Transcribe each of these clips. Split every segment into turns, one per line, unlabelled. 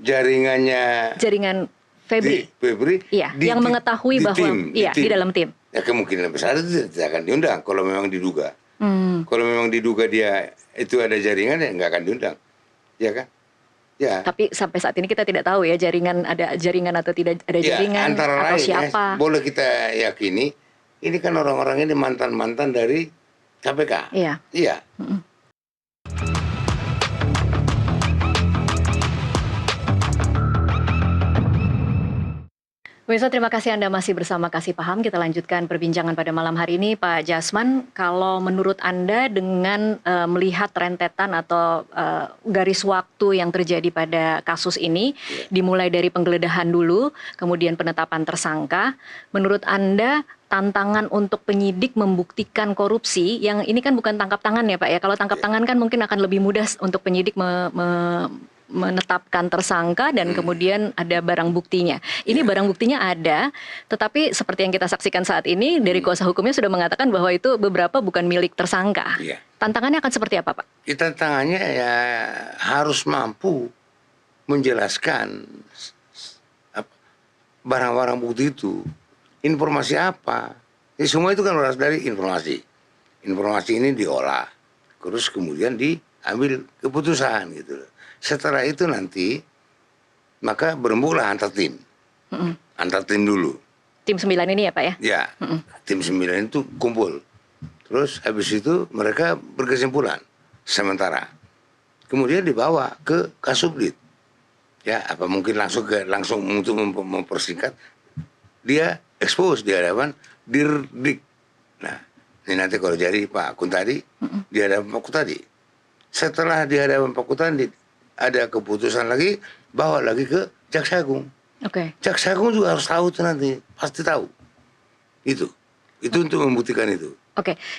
Jaringan Febri. Iya, yang mengetahui bahwa di dalam tim.
Ya kemungkinan besar itu tidak akan diundang kalau memang diduga. Kalau memang diduga dia itu ada jaringan, ya nggak akan diundang, ya kan? Ya.
Tapi sampai saat ini kita tidak tahu ya ada jaringan atau tidak ada jaringan
antara
atau
lain,
siapa.
Boleh kita yakini ini kan orang-orang ini mantan dari KPK.
Iya.
Iya.
Pemirsa, terima kasih Anda masih bersama Kasih Paham. Kita lanjutkan perbincangan pada malam hari ini. Pak Jasman, kalau menurut Anda dengan melihat rentetan atau garis waktu yang terjadi pada kasus ini, dimulai dari penggeledahan dulu, kemudian penetapan tersangka, menurut Anda tantangan untuk penyidik membuktikan korupsi, yang ini kan bukan tangkap tangan ya Pak ya, kalau tangkap tangan kan mungkin akan lebih mudah untuk penyidik menetapkan tersangka dan kemudian ada barang buktinya. Ini barang buktinya ada, tetapi seperti yang kita saksikan saat ini dari kuasa hukumnya sudah mengatakan bahwa itu beberapa bukan milik tersangka. Tantangannya akan seperti apa, Pak?
Tantangannya ya harus mampu menjelaskan barang-barang bukti itu, informasi apa. Semua itu kan berasal dari informasi. Informasi ini diolah, terus kemudian diambil keputusan gitu loh. Setelah itu nanti maka berembuklah antar tim. Antar tim dulu.
Tim 9 ini ya Pak ya?
Ya, tim 9 itu kumpul. Terus habis itu mereka berkesimpulan sementara. Kemudian dibawa ke Kasubdit. Ya, apa mungkin langsung untuk mempersingkat, dia expose di hadapan Dirdik. Nah, ini nanti kalau jadi Pak Kuntadi, di hadapan Pak Kuntadi. Setelah di hadapan Pak Kuntadi, ada keputusan lagi, bawa lagi ke Jaksa Agung. Jaksa Agung juga harus tahu itu nanti, pasti tahu. Itu untuk membuktikan itu.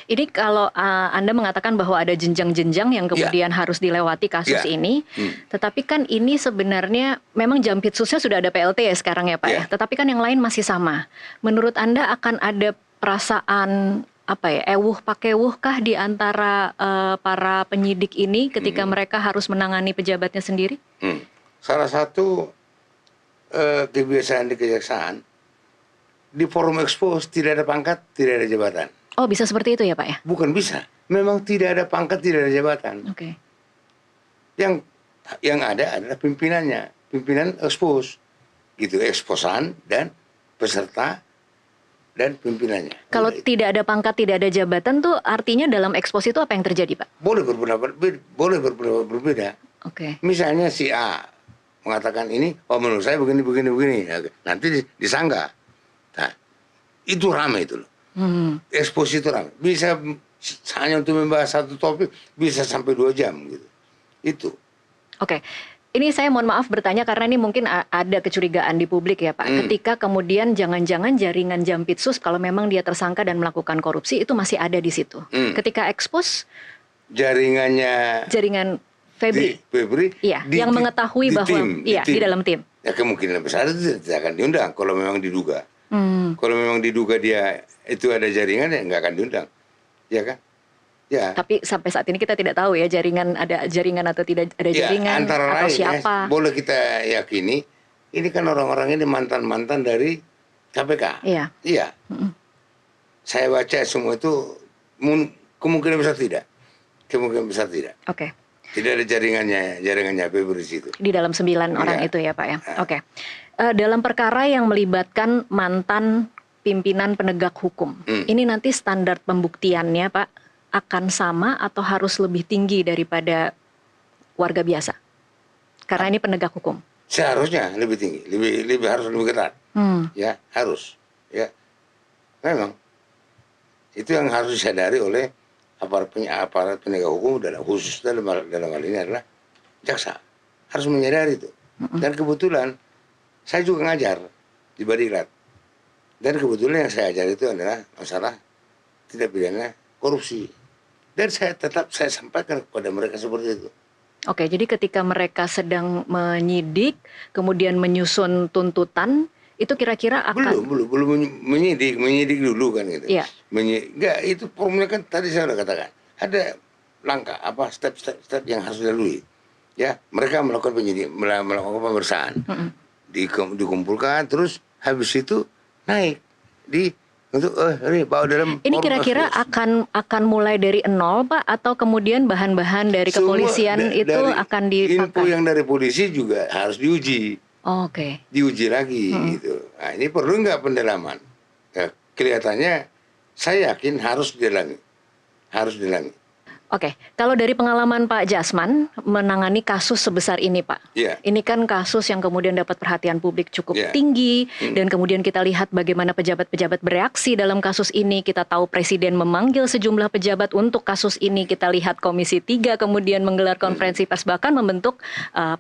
Ini kalau Anda mengatakan bahwa ada jenjang-jenjang yang kemudian harus dilewati kasus ini, tetapi kan ini sebenarnya memang Jampitsusnya sudah ada PLT ya sekarang ya Pak ya, tetapi kan yang lain masih sama. Menurut Anda akan ada perasaan ewuh pakewuh kah di antara para penyidik ini ketika mereka harus menangani pejabatnya sendiri?
Salah satu kebiasaan di kejaksaan, di forum expose tidak ada pangkat, tidak ada jabatan.
Oh, bisa seperti itu ya Pak ya?
Bukan bisa, memang tidak ada pangkat, tidak ada jabatan. Yang ada adalah pimpinannya, pimpinan expose, gitu, eksposan dan peserta dan pimpinannya.
Kalau tidak ada pangkat, tidak ada jabatan tuh artinya dalam ekspos itu apa yang terjadi Pak?
Boleh berpendapat berbeda. Misalnya si A mengatakan ini, menurut saya begini. Nanti disangka. Nah, itu ramai itu loh. Ekspos itu ramai. Bisa hanya untuk membahas satu topik, bisa sampai 2 jam gitu. Itu.
Ini saya mohon maaf bertanya karena ini mungkin ada kecurigaan di publik ya Pak. Ketika kemudian jangan-jangan jaringan Jampitsus kalau memang dia tersangka dan melakukan korupsi itu masih ada di situ. Ketika ekspos jaringan Febri. Yang mengetahui bahwa di dalam tim.
Ya kemungkinan besar itu tidak akan diundang kalau memang diduga. Kalau memang diduga dia itu ada jaringan, ya nggak akan diundang. Ya kan?
Tapi sampai saat ini kita tidak tahu ya ada jaringan atau tidak ada jaringan
antara
atau
lain,
siapa.
Boleh kita yakini ini kan orang-orang ini mantan dari KPK. Iya. Saya baca semua itu kemungkinan besar tidak. Tidak ada jaringannya Febri itu.
Di dalam 9 orang itu ya Pak ya. Dalam perkara yang melibatkan mantan pimpinan penegak hukum, ini nanti standar pembuktiannya Pak akan sama atau harus lebih tinggi daripada warga biasa? Karena ini penegak hukum.
Seharusnya lebih tinggi, harus lebih ketat. Ya, harus. Ya. Memang. Itu yang harus disadari oleh aparat penegak hukum khusus dalam hal ini adalah jaksa. Harus menyadari itu. Dan kebetulan saya juga ngajar di Badilat. Dan kebetulan yang saya ajar itu adalah masalah tindak pidana korupsi. Dan saya sampaikan kepada mereka seperti itu.
Jadi ketika mereka sedang menyidik, kemudian menyusun tuntutan, itu kira-kira akan...
Belum menyidik dulu kan gitu. Enggak, itu formulnya kan tadi saya sudah katakan. Ada langkah, step yang harus dilalui. Ya, mereka melakukan melakukan pemeriksaan, dikumpulkan, terus habis itu naik di untuk ini bawa dalam
Ini
forum
kira-kira
task force.
akan mulai dari nol, Pak, atau kemudian bahan-bahan dari
Semua
kepolisian itu
dari
akan
info
dipakai?
yang dari polisi juga harus
Oh, oke.
diuji lagi gitu. Nah, ini perlu nggak pendalaman? Ya, kelihatannya saya yakin harus didalami.
Oke, kalau dari pengalaman Pak Jasman menangani kasus sebesar ini, Pak,
Iya,
ini kan kasus yang kemudian dapat perhatian publik cukup
iya.
tinggi, dan kemudian kita lihat bagaimana pejabat-pejabat bereaksi dalam kasus ini. Kita tahu Presiden memanggil sejumlah pejabat untuk kasus ini. Kita lihat Komisi 3 kemudian menggelar konferensi pers, bahkan membentuk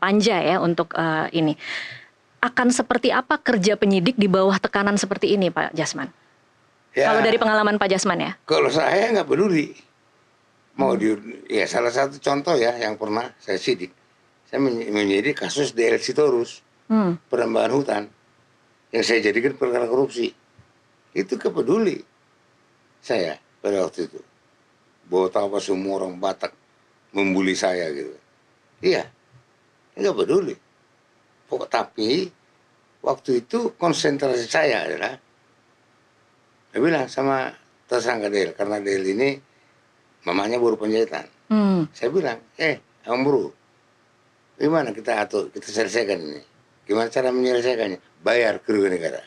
panja ya untuk ini. Akan seperti apa kerja penyidik di bawah tekanan seperti ini, Pak Jasman?
Ya,
Kalau dari pengalaman Pak Jasman ya?
kalau saya nggak peduli. Ya salah satu contoh ya yang pernah saya sidik. Saya menyidik kasus DL Sitorus, penambahan hutan, yang saya jadikan perkara korupsi. Itu kepeduli saya pada waktu itu. Bahwa tahu apa semua orang Batak membuli saya gitu. Iya, nggak peduli. Tapi waktu itu konsentrasi saya adalah, saya bilang sama tersangka DL, karena DL ini mamanya buruh penjahitan. Saya bilang, Om Bro, gimana kita atur, kita selesaikan ini? Gimana cara menyelesaikannya? Bayar kerugian negara.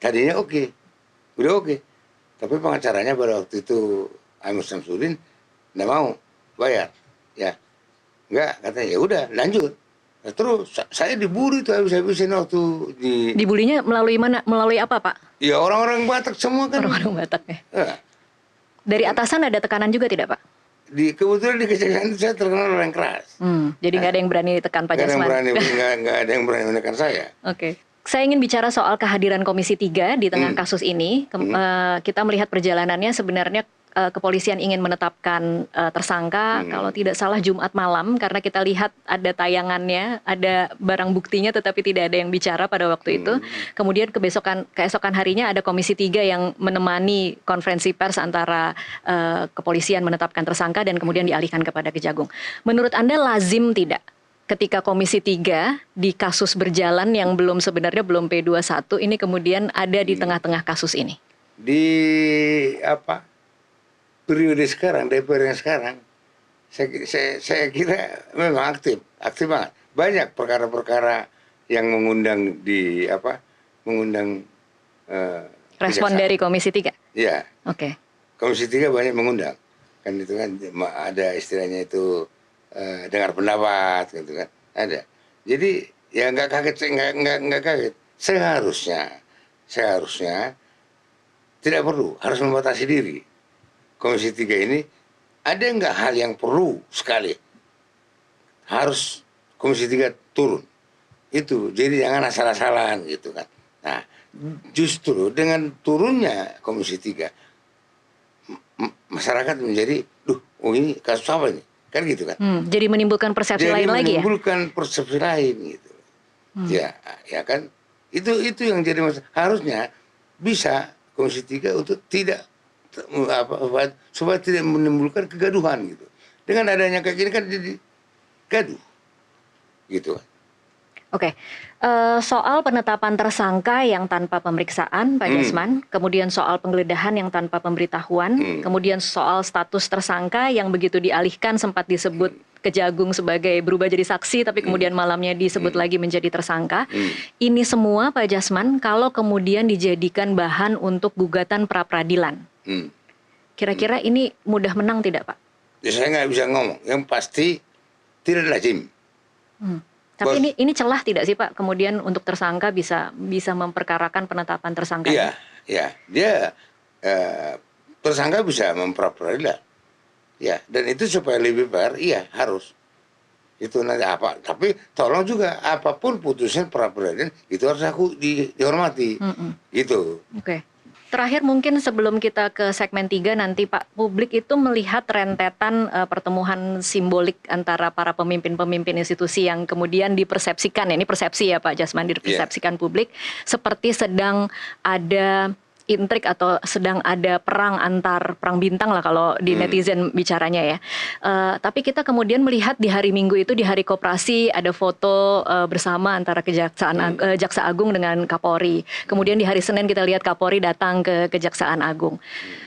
Tadinya udah oke. Tapi pengacaranya pada waktu itu Amos Samsudin nggak mau bayar, ya, nggak, katanya ya udah lanjut. Nah, terus saya dibully tuh habis-habisin waktu
Dibulinya melalui mana? Melalui apa, Pak?
Ya orang-orang Batak semua kan.
Orang-orang Batak ya.
Ya.
Dari atasan ada tekanan juga tidak, Pak?
Kebetulan di kejaksaan itu saya terkenal orang keras.
Jadi nggak ada yang berani tekan Pak Jasman.
Nggak ada yang berani menekan saya.
Oke. Saya ingin bicara soal kehadiran Komisi 3 di tengah kasus ini. Kita melihat perjalanannya sebenarnya kepolisian ingin menetapkan tersangka, kalau tidak salah Jumat malam, karena kita lihat ada tayangannya, ada barang buktinya, tetapi tidak ada yang bicara pada waktu itu. Kemudian keesokan harinya ada Komisi 3 yang menemani konferensi pers antara kepolisian menetapkan tersangka dan kemudian dialihkan kepada Kejagung. Menurut Anda lazim tidak ketika Komisi 3 di kasus berjalan yang sebenarnya belum P21 ini kemudian ada di tengah-tengah kasus ini?
Di periode sekarang, DPR yang sekarang, saya kira memang aktif banget. Banyak perkara-perkara yang mengundang
respon dari Komisi 3?
Iya.
Oke.
Komisi 3 banyak mengundang. Kan itu kan ada istilahnya itu dengar pendapat gitu kan. Ada. Jadi ya nggak kaget. Seharusnya tidak perlu, harus membatasi diri. Komisi 3 ini ada nggak hal yang perlu sekali harus Komisi 3 turun itu, jadi jangan asal-asalan gitu kan. Nah, justru dengan turunnya Komisi 3 masyarakat menjadi ini kasus apa ini kan gitu kan.
Jadi menimbulkan persepsi lain lagi ya.
Menimbulkan persepsi lain gitu. Ya kan, itu yang jadi masalah. Harusnya bisa Komisi 3 untuk tidak supaya tidak menimbulkan kegaduhan gitu. Dengan adanya kayak gini kan jadi gaduh gitu.
Oke. Soal penetapan tersangka yang tanpa pemeriksaan, Pak Jasman, kemudian soal penggeledahan yang tanpa pemberitahuan, kemudian soal status tersangka yang begitu dialihkan sempat disebut Kejagung sebagai berubah jadi saksi, tapi kemudian malamnya disebut lagi menjadi tersangka. Ini semua, Pak Jasman, kalau kemudian dijadikan bahan untuk gugatan pra-peradilan, kira-kira ini mudah menang tidak, Pak?
Ya, saya nggak bisa ngomong. Yang pasti tidak lazim.
Tapi ini celah tidak sih, Pak? Kemudian untuk tersangka bisa memperkarakan penetapan tersangka?
Iya. Dia tersangka bisa mempra-peradilan. Ya, dan itu supaya lebih fair, iya harus. Itu nanti apa? Tapi tolong juga apapun putusan pra-peradilan itu harus dihormati. Gitu.
Oke. Terakhir mungkin sebelum kita ke segmen 3 nanti Pak, publik itu melihat rentetan pertemuan simbolik antara para pemimpin-pemimpin institusi yang kemudian dipersepsikan, ini persepsi ya Pak Jasman, dipersepsikan publik seperti sedang ada intrik atau sedang ada perang antar perang bintang lah kalau di netizen bicaranya ya. Tapi kita kemudian melihat di hari Minggu itu, di hari Koperasi, ada foto bersama antara Jaksa Agung dengan Kapolri. Kemudian di hari Senin kita lihat Kapolri datang ke Kejaksaan Agung.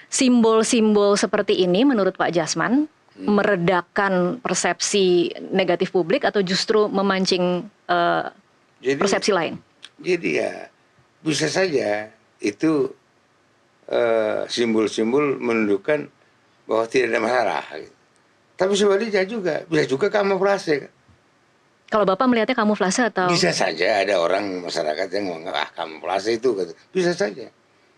Simbol-simbol seperti ini menurut Pak Jasman meredakan persepsi negatif publik atau justru memancing persepsi lain?
Jadi ya bisa saja itu simbol-simbol menunjukkan bahwa tidak ada masalah. Tapi sebaliknya juga bisa juga kamuflase.
Kalau Bapak melihatnya kamuflase atau?
Bisa saja ada orang masyarakat yang menganggap kamuflase itu, bisa saja.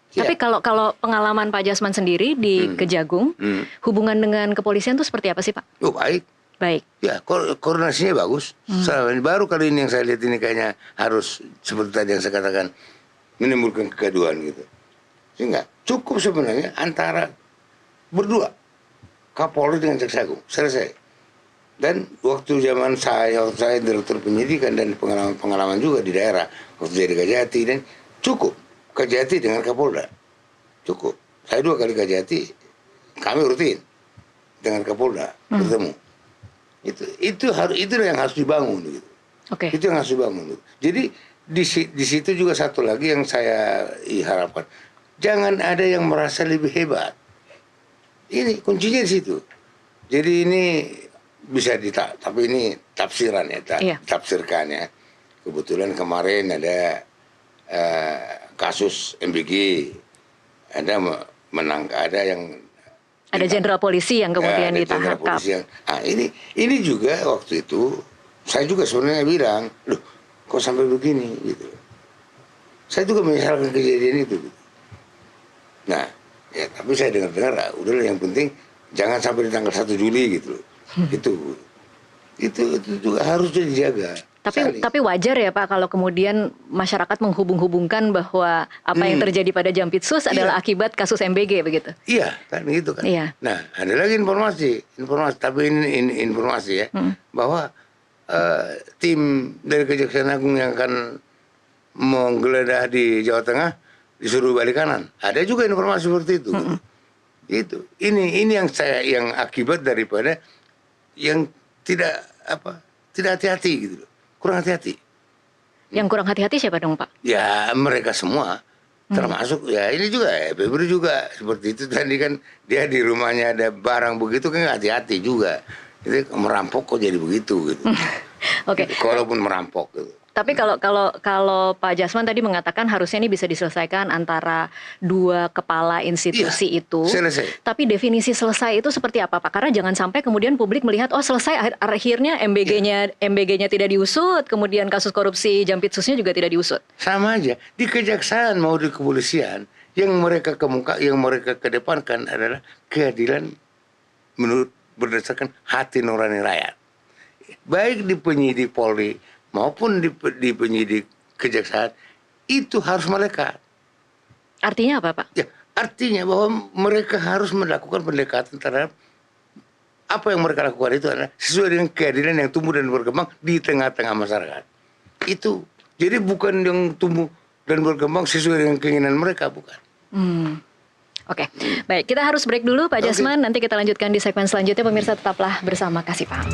Tapi kalau pengalaman Pak Jasman sendiri di Kejagung, hubungan dengan kepolisian itu seperti apa sih Pak?
Oh, baik.
Baik.
Ya, koordinasinya bagus. Baru kali ini yang saya lihat ini kayaknya harus seperti tadi yang saya katakan menimbulkan kegaduhan gitu. Sehingga cukup sebenarnya antara berdua Kapolri dengan Jaksa Agung, selesai. Dan waktu saya direktur penyidikan dan pengalaman juga di daerah waktu jadi Kajati, dan cukup Kajati dengan Kapolda, cukup. Saya 2 kali Kajati, kami rutin dengan Kapolda bertemu. Itu yang harus dibangun gitu.
Okay.
Itu yang harus dibangun. Jadi di situ juga satu lagi yang saya harapkan, jangan ada yang merasa lebih hebat. Ini kuncinya di situ. Jadi ini bisa tapi ini tafsiran ya, tafsirkan ya. Kebetulan kemarin ada kasus MBG, ada yang
ada jenderal polisi yang kemudian ditangkap.
Ini juga waktu itu saya juga sebenarnya bilang, loh kok sampai begini gitu. Saya juga menyesalkan kejadian itu. Nah, ya tapi saya dengar udahlah yang penting jangan sampai di tanggal 1 Juli gitu loh. Itu juga harus dijaga.
Tapi wajar ya Pak kalau kemudian masyarakat menghubung-hubungkan bahwa apa yang terjadi pada Jampitsus adalah akibat kasus MBG begitu.
Iya, kan gitu kan.
Iya.
Nah, ada lagi informasi tapi ini informasi ya, bahwa tim dari Kejaksaan Agung yang akan menggeledah di Jawa Tengah disuruh balik kanan. Ada juga informasi seperti itu. Itu. Ini yang akibat daripada yang tidak hati-hati gitu loh. Kurang hati-hati.
Yang kurang hati-hati siapa dong Pak?
Ya mereka semua, termasuk ya ini juga Febri juga seperti itu. Tadi kan dia di rumahnya ada barang begitu kan hati-hati juga. Itu merampok kok jadi begitu gitu.
Oke.
Kalaupun merampok gitu.
Tapi kalau Pak Jasman tadi mengatakan harusnya ini bisa diselesaikan antara 2 kepala institusi itu.
Selesai.
Tapi definisi selesai itu seperti apa Pak? Karena jangan sampai kemudian publik melihat selesai akhirnya MBG-nya tidak diusut, kemudian kasus korupsi Jampitsusnya juga tidak diusut.
Sama aja. Di kejaksaan mau di kepolisian yang mereka kedepankan adalah keadilan berdasarkan hati nurani rakyat. Baik di penyidik Polri maupun di penyidik kejaksaan itu harus melekat.
Artinya apa Pak?
Ya, artinya bahwa mereka harus melakukan pendekatan terhadap apa yang mereka lakukan itu adalah sesuai dengan keadilan yang tumbuh dan berkembang di tengah-tengah masyarakat. Itu. Jadi bukan yang tumbuh dan berkembang sesuai dengan keinginan mereka, bukan.
Oke. Baik, kita harus break dulu Pak Jasman. Nanti kita lanjutkan di segmen selanjutnya. Pemirsa tetaplah bersama Kasih Paham.